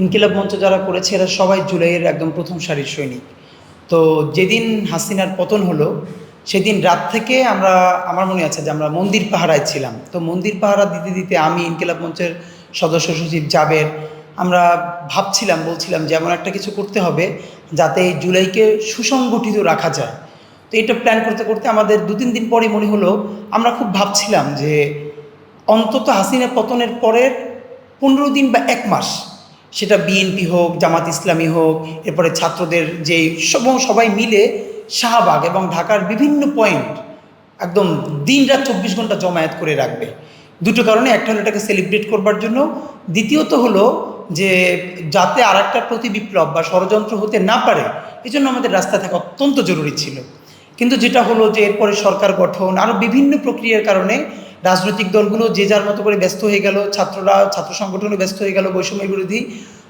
ইনকিলাব মঞ্চ যারা করেছে এরা সবাই জুলাইয়ের একদম প্রথম সারির সৈনিক। তো যেদিন হাসিনার পতন হলো সেদিন রাত থেকে আমার মনে আছে যে আমরা মন্দির পাহারায় ছিলাম। তো মন্দির পাহারা দিতে দিতে আমি, ইনকিলাব মঞ্চের সদস্য সচিব জাবের, আমরা বলছিলাম যে এমন একটা কিছু করতে হবে যাতে এই জুলাইকে সুসংগঠিত রাখা যায়। তো এটা প্ল্যান করতে করতে আমাদের 2-3 দিন পরে মনে হলো, আমরা খুব ভাবছিলাম যে অন্তত হাসিনা পতনের পরের 15 দিন বা 1 মাস, সেটা বিএনপি হোক, জামাত ইসলামী হোক, এরপরে ছাত্রদের যে সবাই মিলে শাহবাগ এবং ঢাকার বিভিন্ন পয়েন্ট একদম দিন-রাত 24 ঘন্টা জমায়েত করে রাখবে। দুটো কারণে, একটা হলো এটাকে সেলিব্রেট করবার জন্য, দ্বিতীয়ত হলো যে যাতে আর একটা প্রতি বিপ্লব বা ষড়যন্ত্র হতে না পারে, এই জন্য আমাদের রাস্তায় থাকা অত্যন্ত জরুরি ছিল। কিন্তু যেটা হলো যে এরপরে সরকার গঠন, আরও বিভিন্ন প্রক্রিয়ার কারণে রাজনৈতিক দলগুলো যে যার মতো করে ব্যস্ত হয়ে গেল, ছাত্র সংগঠনও ব্যস্ত হয়ে গেল বৈষম্য বিরোধী।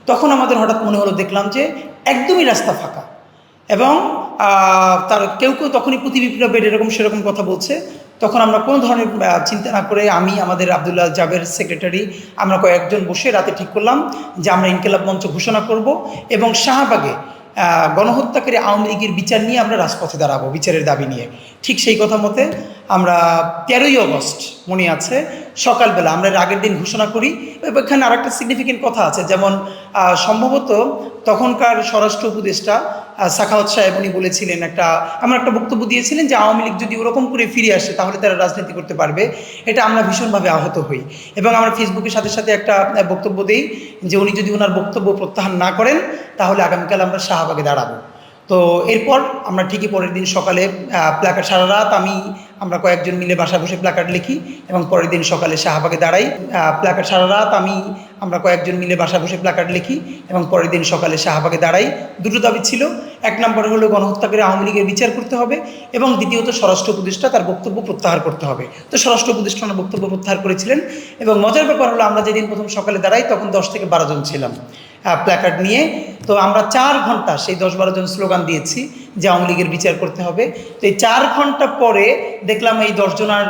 তখন আমাদের হঠাৎ মনে হলো, দেখলাম যে একদমই রাস্তা ফাঁকা, এবং তার কেউ তখনই প্রতি বিপ্লবের এরকম সেরকম কথা বলছে। তখন আমরা কোনো ধরনের চিন্তা না করে আমি, আমাদের আব্দুল্লাহ জাবের সেক্রেটারি, আমরা কয়েকজন বসে রাতে ঠিক করলাম যে আমরা ইনকিলাব মঞ্চ ঘোষণা করব এবং শাহবাগে গণহত্যাকারী আওয়ামী লীগের বিচার নিয়ে আমরা রাজপথে দাঁড়াবো, বিচারের দাবি নিয়ে। ঠিক সেই কথা মতে আমরা 13ই আগস্ট মনে আছে সকালবেলা আমরা এর আগের দিন ঘোষণা করি। এখানে আর একটা সিগনিফিকেন্ট কথা আছে, যেমন সম্ভবত তখনকার স্বরাষ্ট্র উপদেষ্টা সাখাওয়াত সাহেব উনি বলেছিলেন, এমন একটা বক্তব্য দিয়েছিলেন যে আওয়ামী লীগ যদি ওরকম করে ফিরে আসে তাহলে তারা রাজনীতি করতে পারবে। এটা আমরা ভীষণভাবে আহত হই এবং আমরা ফেসবুকের সাথে সাথে একটা বক্তব্য দিই যে উনি যদি ওনার বক্তব্য প্রত্যাহার না করেন তাহলে আগামীকাল আমরা শাহবাগে দাঁড়াবো। তো এরপর আমরা ঠিকই পরের দিন সকালে প্ল্যাকার্ড, সারা রাত আমরা কয়েকজন মিলে বাসায় বসে প্ল্যাকার্ড লিখি এবং পরের দিন সকালে শাহবাগে দাঁড়াই। প্ল্যাকার্ড সারা রাত আমরা কয়েকজন মিলে বাসায় বসে প্ল্যাকার্ড লিখি এবং পরের দিন সকালে শাহবাগে দাঁড়াই। দুটো দাবি ছিল, এক নম্বর হলো গণহত্যাকারী আওয়ামী লীগের বিচার করতে হবে এবং দ্বিতীয়ত স্বরাষ্ট্র উপদেষ্টা তার বক্তব্য প্রত্যাহার করতে হবে। তো স্বরাষ্ট্র উপদেষ্টা ওনার বক্তব্য প্রত্যাহার করেছিলেন এবং মজার ব্যাপার হলো আমরা যেদিন প্রথম সকালে দাঁড়াই তখন 10 থেকে 12 জন ছিলাম প্ল্যাকার্ড নিয়ে। তো আমরা 4 ঘন্টা সেই 10-12 জন স্লোগান দিয়েছি যে আওয়ামী লীগের বিচার করতে হবে। তো এই 4 ঘন্টা পরে দেখলাম এই 10 জনের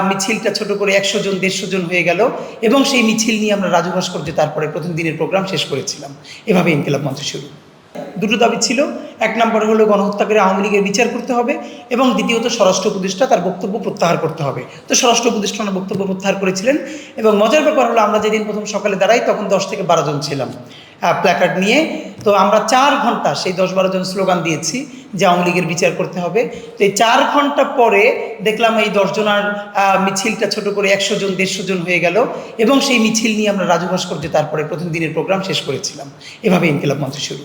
মিছিলটা ছোট করে 100 জন 150 জন হয়ে গেল এবং সেই মিছিল নিয়ে আমরা রাজু ভাস্কর্যে তারপরে প্রথম দিনের প্রোগ্রাম শেষ করেছিলাম। এভাবে ইনকিলাব মঞ্চ শুরু। দুটো দাবি ছিল, এক নম্বর হলো গণহত্যাকারী আওয়ামী লীগের বিচার করতে হবে এবং দ্বিতীয়ত স্বরাষ্ট্র উপদেষ্টা তার বক্তব্য প্রত্যাহার করতে হবে। তো স্বরাষ্ট্র উপদেষ্টা ওনার বক্তব্য প্রত্যাহার করেছিলেন এবং মজার ব্যাপার হলো আমরা যেদিন প্রথম সকালে দাঁড়াই তখন 10 থেকে 12 জন ছিলাম প্ল্যাকার্ড নিয়ে। তো আমরা 4 ঘন্টা সেই 10-12 জন স্লোগান দিয়েছি যে আওয়ামী লীগের বিচার করতে হবে। তো এই 4 ঘন্টা পরে দেখলাম এই 10 জনের মিছিলটা ছোট করে 100 জন 150 জন হয়ে গেল এবং সেই মিছিল নিয়ে আমরা রাজু ভাস্কর্যে তারপরে প্রথম দিনের প্রোগ্রাম শেষ করেছিলাম। এভাবে ইনকিলাব মঞ্চ শুরু।